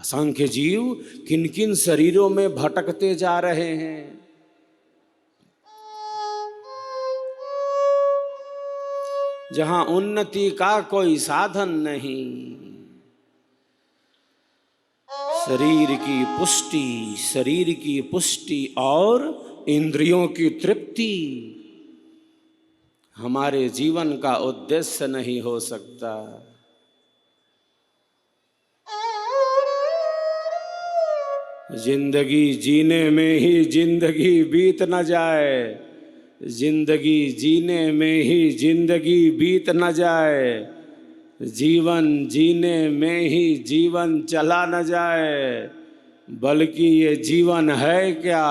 असंख्य जीव किन किन शरीरों में भटकते जा रहे हैं। जहां उन्नति का कोई साधन नहीं, शरीर की पुष्टि और इंद्रियों की तृप्ति हमारे जीवन का उद्देश्य नहीं हो सकता। जिंदगी जीने में ही जिंदगी बीत न जाए, जिंदगी जीने में ही जिंदगी बीत न जाए, जीवन जीने में ही जीवन चला न जाए, बल्कि ये जीवन है क्या,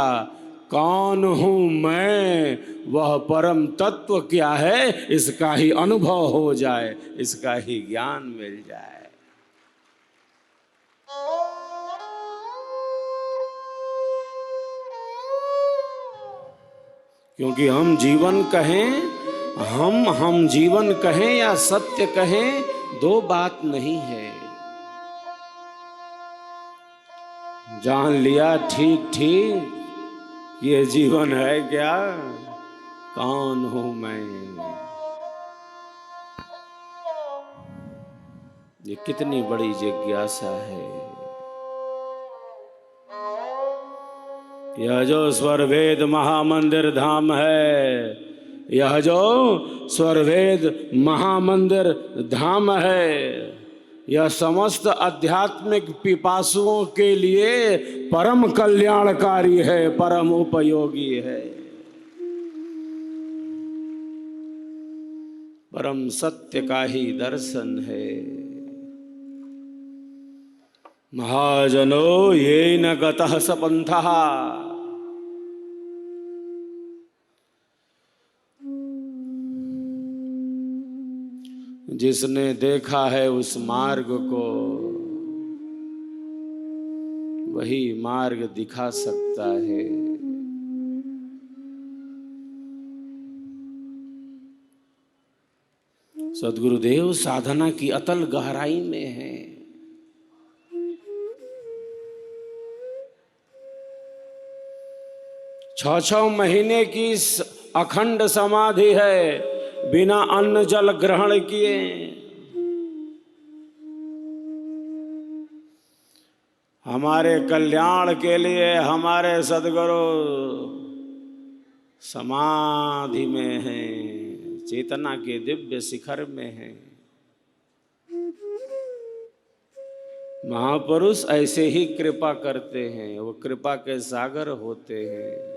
कौन हूँ मैं, वह परम तत्व क्या है, इसका ही अनुभव हो जाए, इसका ही ज्ञान मिल जाए। क्योंकि हम जीवन कहें, हम जीवन कहें या सत्य कहें, दो बात नहीं है। जान लिया ठीक ठीक ये जीवन है क्या, कौन हूं मैं। ये कितनी बड़ी जिज्ञासा है। यह जो स्वर वेद महामंदिर धाम है, यह जो स्वर वेद महामंदिर धाम है, यह समस्त आध्यात्मिक पिपासुओं के लिए परम कल्याणकारी है, परम उपयोगी है, परम सत्य का ही दर्शन है। महाजनो ये न गतः स पंथः, जिसने देखा है उस मार्ग को, वही मार्ग दिखा सकता है। सद्गुरुदेव साधना की अतल गहराई में है। छह महीने की अखंड समाधि है, बिना अन्न जल ग्रहण किए। हमारे कल्याण के लिए हमारे सद्गुरु समाधि में हैं, चेतना के दिव्य शिखर में हैं। महापुरुष ऐसे ही कृपा करते हैं, वो कृपा के सागर होते हैं।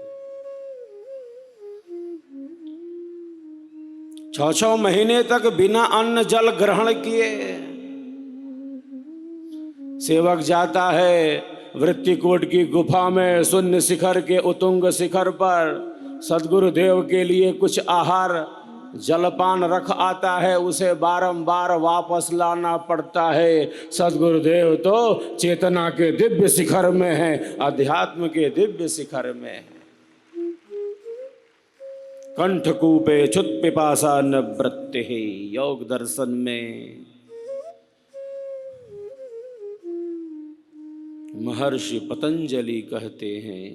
6 महीने तक बिना अन्न जल ग्रहण किए सेवक जाता है वृत्तिकूट की गुफा में, शून्य शिखर के उतुंग शिखर पर सद्गुरुदेव के लिए कुछ आहार जलपान रख आता है, उसे बारंबार वापस लाना पड़ता है। सद्गुरुदेव तो चेतना के दिव्य शिखर में है, अध्यात्म के दिव्य शिखर में है। कंठकूपे क्षुत पिपासा न वृत्ति, योग दर्शन में महर्षि पतंजलि कहते हैं,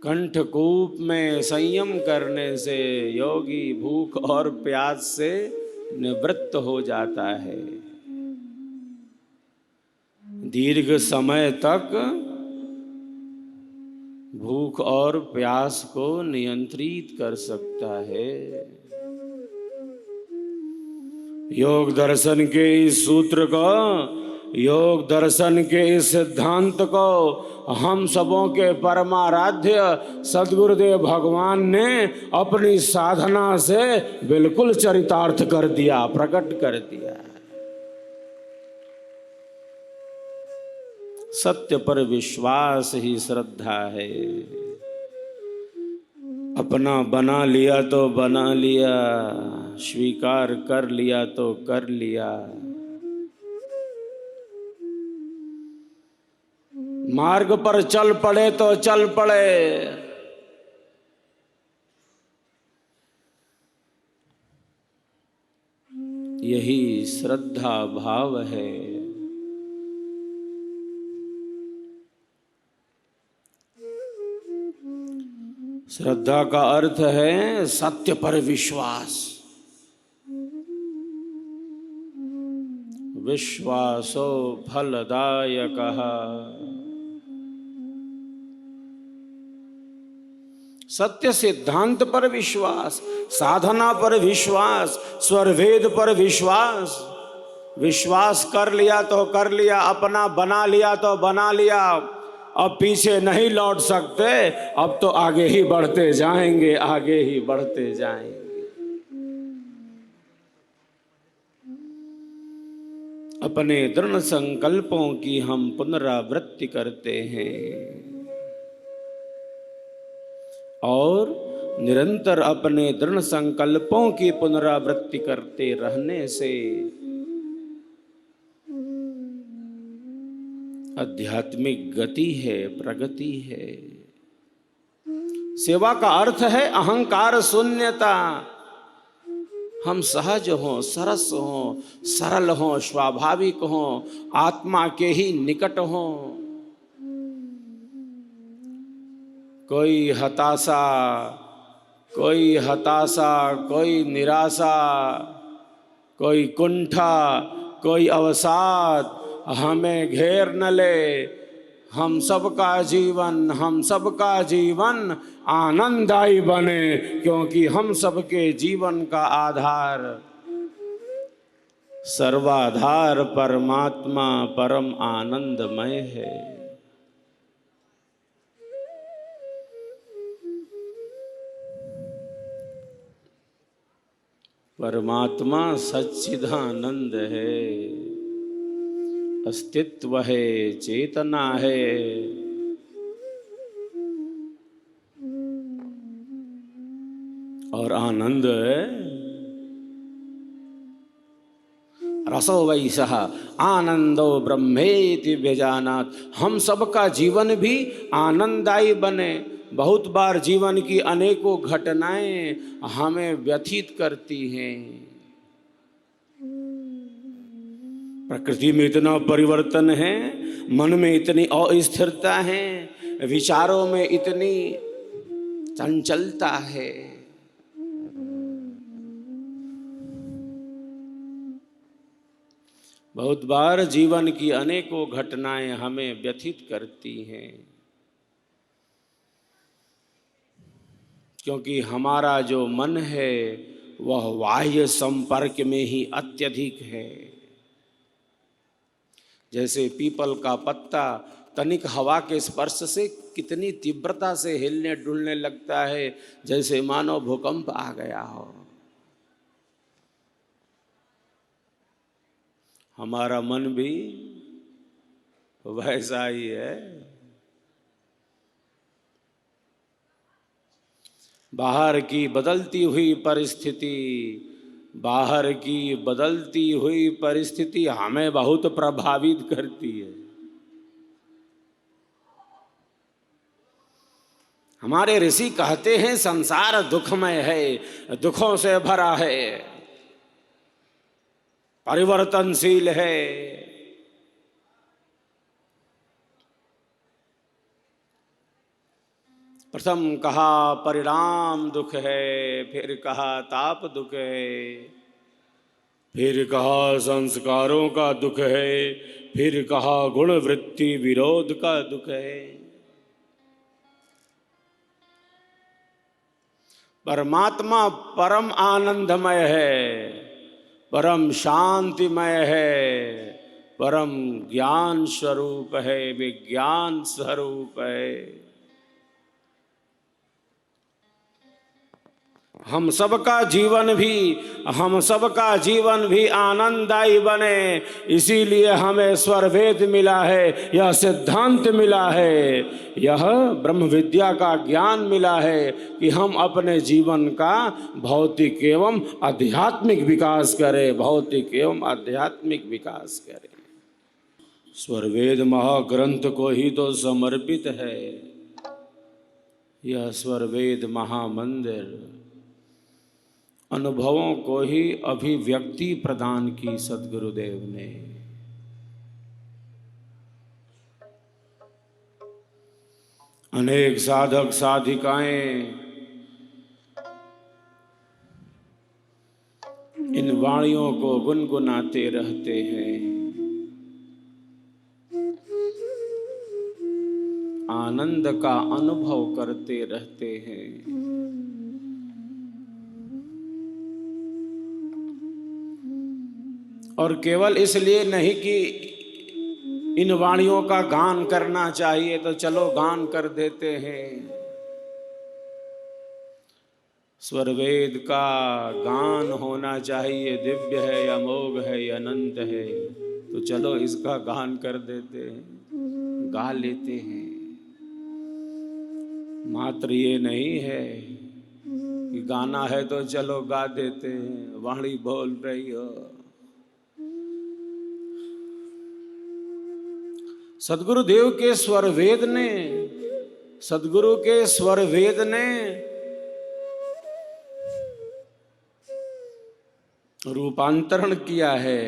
कंठकूप में संयम करने से योगी भूख और प्यास से निवृत्त हो जाता है। दीर्घ समय तक भूख और प्यास को नियंत्रित कर सकता है। योग दर्शन के इस सूत्र को, योग दर्शन के इस सिद्धांत को हम सबों के परमाराध्य सद्गुरुदेव भगवान ने अपनी साधना से बिल्कुल चरितार्थ कर दिया, प्रकट कर दिया। सत्य पर विश्वास ही श्रद्धा है। अपना बना लिया तो बना लिया, स्वीकार कर लिया तो कर लिया। मार्ग पर चल पड़े तो चल पड़े। यही श्रद्धा भाव है। श्रद्धा का अर्थ है सत्य पर विश्वास। विश्वासो फलदायकः। सत्य सिद्धांत पर विश्वास, साधना पर विश्वास, स्वरवेद पर विश्वास। विश्वास कर लिया तो कर लिया, अपना बना लिया तो बना लिया, अब पीछे नहीं लौट सकते। अब तो आगे ही बढ़ते जाएंगे, आगे ही बढ़ते जाएंगे। अपने दृढ़ संकल्पों की हम पुनरावृत्ति करते हैं और निरंतर अपने दृढ़ संकल्पों की पुनरावृत्ति करते रहने से आध्यात्मिक गति है, प्रगति है। सेवा का अर्थ है अहंकार शून्यता। हम सहज हों, सरस हों, सरल हों, स्वाभाविक हों, आत्मा के ही निकट हों। कोई हताशा, कोई निराशा, कोई कुंठा, कोई अवसाद हमें घेर न ले। हम सबका जीवन आनंददायी बने, क्योंकि हम सबके जीवन का आधार सर्वाधार परमात्मा परम आनंदमय है। परमात्मा सच्चिदानंद है, अस्तित्व है, चेतना है। और आनंद है। रसो वै सः आनंदो ब्रह्मेति व्यजानात्। हम सबका जीवन भी आनंददायी बने। बहुत बार जीवन की अनेकों घटनाएं हमें व्यथित करती हैं। प्रकृति में इतना परिवर्तन है, मन में इतनी अस्थिरता है, विचारों में इतनी चंचलता है। बहुत बार जीवन की अनेकों घटनाएं हमें व्यथित करती हैं, क्योंकि हमारा जो मन है वह बाह्य संपर्क में ही अत्यधिक है। जैसे पीपल का पत्ता तनिक हवा के स्पर्श से कितनी तीव्रता से हिलने डुलने लगता है, जैसे मानो भूकंप आ गया हो। हमारा मन भी वैसा ही है। बाहर की बदलती हुई परिस्थिति हमें बहुत प्रभावित करती है। हमारे ऋषि कहते हैं संसार दुखमय है, दुखों से भरा है, परिवर्तनशील है। प्रथम कहा परिणाम दुख है, फिर कहा ताप दुख है, फिर कहा संस्कारों का दुख है, फिर कहा गुण वृत्ति विरोध का दुख है। परमात्मा परम आनंदमय है, परम शांतिमय है, परम ज्ञान स्वरूप है, विज्ञान स्वरूप है। हम सबका जीवन भी आनंददायी बने, इसीलिए हमें स्वरवेद मिला है, यह सिद्धांत मिला है, यह ब्रह्म विद्या का ज्ञान मिला है कि हम अपने जीवन का भौतिक एवं आध्यात्मिक विकास करें, भौतिक एवं आध्यात्मिक विकास करें। स्वरवेद महाग्रंथ को ही तो समर्पित है यह स्वरवेद महामंदिर। अनुभवों को ही अभिव्यक्ति प्रदान की सद्गुरुदेव ने। अनेक साधक साधिकाएं इन वाणियों को गुनगुनाते रहते हैं, आनंद का अनुभव करते रहते हैं। और केवल इसलिए नहीं कि इन वाणियों का गान करना चाहिए तो चलो गान कर देते हैं। स्वरवेद का गान होना चाहिए, दिव्य है, अमोघ है, अनंत है, तो चलो इसका गान कर देते हैं, गा लेते हैं। मात्र ये नहीं है कि गाना है तो चलो गा देते हैं, वाणी बोल रही हो। सद्गुरुदेव के स्वरवेद ने, सद्गुरु के स्वरवेद ने रूपांतरण किया है।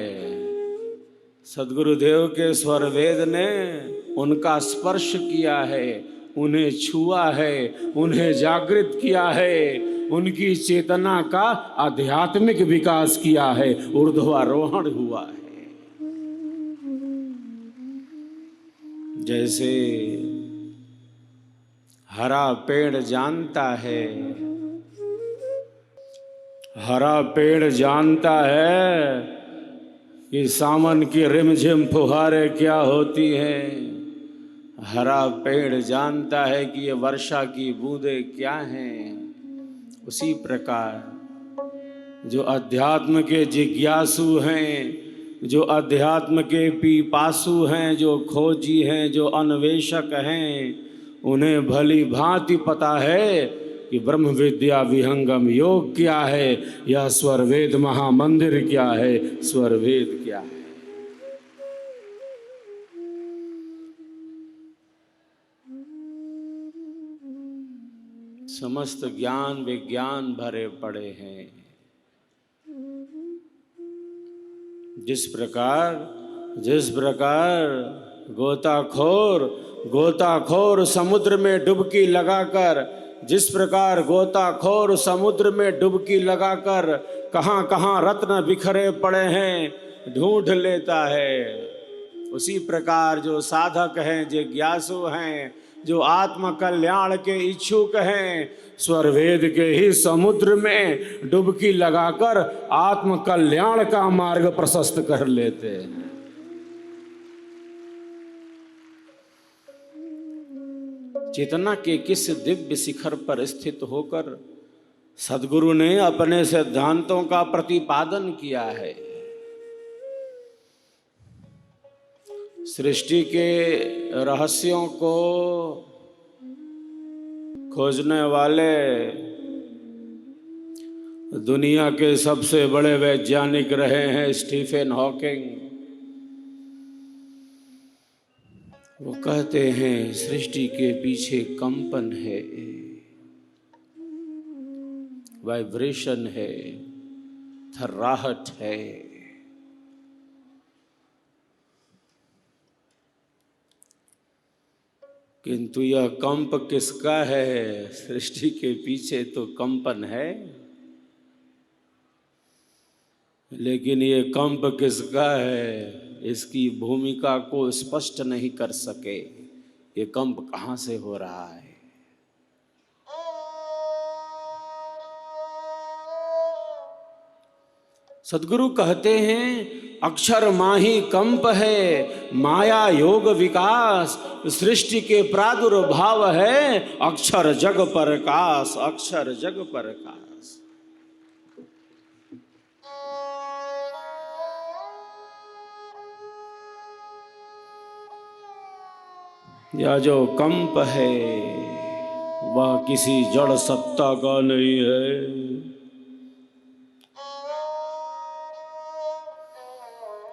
सद्गुरुदेव के स्वरवेद ने उनका स्पर्श किया है, उन्हें छुआ है, उन्हें जागृत किया है, उनकी चेतना का आध्यात्मिक विकास किया है, ऊर्ध्वारोहण हुआ है। जैसे हरा पेड़ जानता है, हरा पेड़ जानता है कि सावन की रिमझिम फुहारें क्या होती हैं। हरा पेड़ जानता है कि ये वर्षा की बूंदें क्या हैं। उसी प्रकार जो अध्यात्म के जिज्ञासु हैं, जो अध्यात्म के पीपासु हैं, जो खोजी हैं, जो अन्वेषक हैं, उन्हें भली भांति पता है कि ब्रह्म विद्या विहंगम योग क्या है, यह स्वरवेद महामंदिर क्या है, स्वरवेद क्या है। समस्त ज्ञान विज्ञान भरे पड़े हैं। जिस प्रकार गोताखोर समुद्र में डुबकी लगाकर, जिस प्रकार गोताखोर समुद्र में डुबकी लगाकर कहाँ कहाँ रत्न बिखरे पड़े हैं ढूंढ लेता है, उसी प्रकार जो साधक हैं, जिज्ञासु हैं, जो आत्म कल्याण के इच्छुक हैं, स्वरवेद के ही समुद्र में डुबकी लगाकर आत्म कल्याण का मार्ग प्रशस्त कर लेते हैं। चेतना के किस दिव्य शिखर पर स्थित होकर सद्गुरु ने अपने सिद्धांतों का प्रतिपादन किया है। सृष्टि के रहस्यों को खोजने वाले दुनिया के सबसे बड़े वैज्ञानिक रहे हैं स्टीफन हॉकिंग। वो कहते हैं सृष्टि के पीछे कंपन है, वाइब्रेशन है, थर्राहट है। किंतु यह कंप किसका है? सृष्टि के पीछे तो कंपन है, लेकिन ये कंप किसका है इसकी भूमिका को स्पष्ट नहीं कर सके। ये कंप कहाँ से हो रहा है? सद्गुरु कहते हैं अक्षर माही कंप है, माया योग विकास, सृष्टि के प्रादुर्भाव है, अक्षर जग प्रकाश, अक्षर जग प्रकाश। यह जो कंप है वह किसी जड़ सत्ता का नहीं है,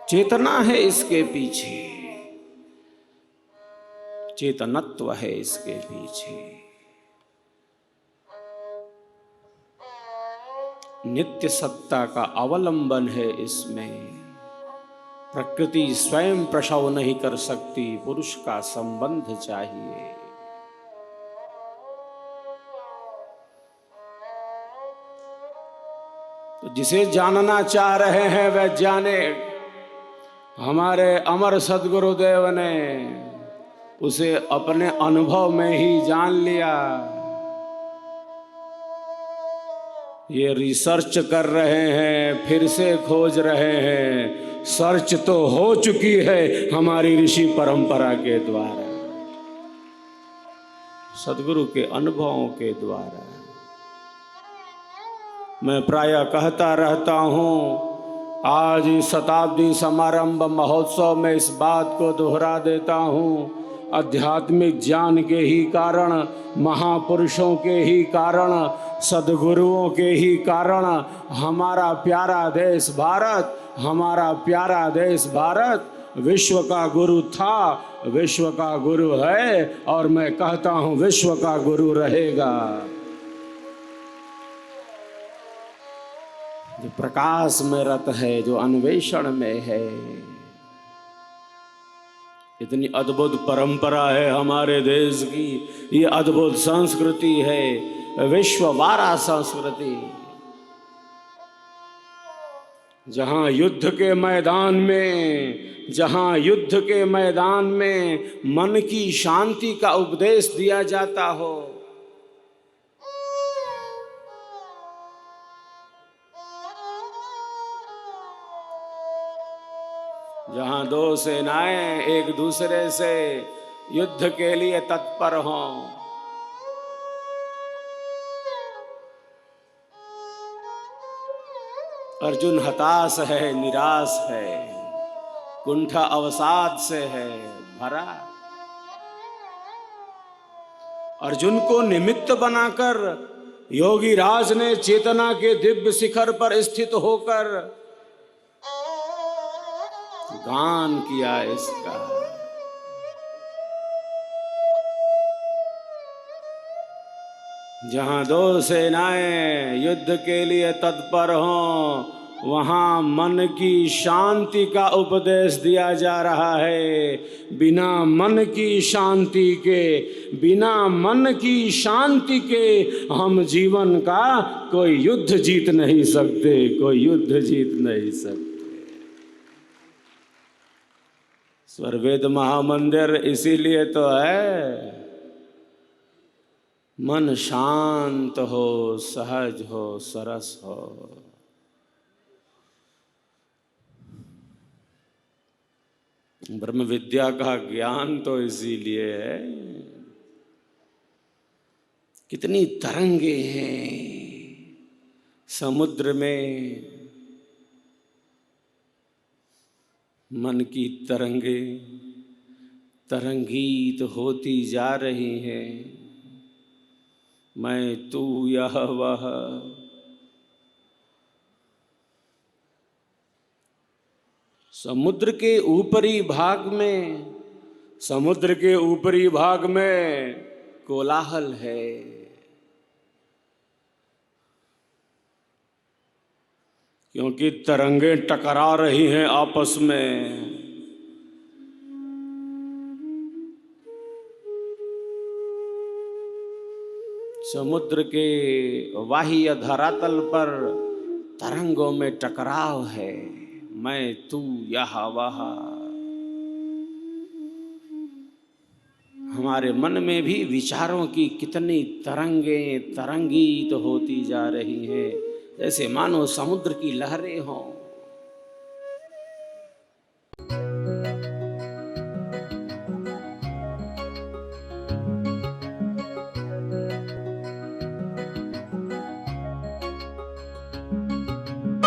चेतना है इसके पीछे, चेतनत्व है इसके पीछे। नित्य सत्ता का अवलंबन है इसमें। प्रकृति स्वयं प्रसव नहीं कर सकती, पुरुष का संबंध चाहिए। तो जिसे जानना चाह रहे हैं वैज्ञानिक, हमारे अमर सद्गुरुदेव ने उसे अपने अनुभव में ही जान लिया। ये रिसर्च कर रहे हैं, फिर से खोज रहे हैं। सर्च तो हो चुकी है हमारी ऋषि परंपरा के द्वारा, सद्गुरु के अनुभवों के द्वारा। मैं प्रायः कहता रहता हूँ, आज इस शताब्दी समारंभ महोत्सव में इस बात को दोहरा देता हूँ। आध्यात्मिक ज्ञान के ही कारण, महापुरुषों के ही कारण, सद्गुरुओं के ही कारण हमारा प्यारा देश भारत, हमारा प्यारा देश भारत विश्व का गुरु था, विश्व का गुरु है और मैं कहता हूँ विश्व का गुरु रहेगा। जो प्रकाश में रत है, जो अन्वेषण में है। इतनी अद्भुत परंपरा है हमारे देश की, ये अद्भुत संस्कृति है, विश्ववारा संस्कृति। जहां युद्ध के मैदान में, जहां युद्ध के मैदान में मन की शांति का उपदेश दिया जाता हो, जहां दो सेनाएं एक दूसरे से युद्ध के लिए तत्पर हों, अर्जुन हताश है, निराश है, कुंठा अवसाद से है भरा। अर्जुन को निमित्त बनाकर योगी राज ने चेतना के दिव्य शिखर पर स्थित होकर गान किया इसका। जहां दो सेनाएं युद्ध के लिए तत्पर हों, वहां मन की शांति का उपदेश दिया जा रहा है। बिना मन की शांति के, बिना मन की शांति के हम जीवन का कोई युद्ध जीत नहीं सकते, कोई युद्ध जीत नहीं सकते। स्वरवेद महामंदिर इसीलिए तो है, मन शांत हो, सहज हो, सरस हो। ब्रह्म विद्या का ज्ञान तो इसीलिए है। कितनी तरंगे हैं समुद्र में, मन की तरंगे तरंगित होती जा रही हैं। मैं तू यह वह, समुद्र के ऊपरी भाग में, समुद्र के ऊपरी भाग में कोलाहल है। क्योंकि तरंगे टकरा रही हैं आपस में। समुद्र के बाह्य धरातल पर तरंगों में टकराव है। मैं तू यह वह। हमारे मन में भी विचारों की कितनी तरंगें तरंगित होती जा रही हैं, जैसे मानो समुद्र की लहरें हों।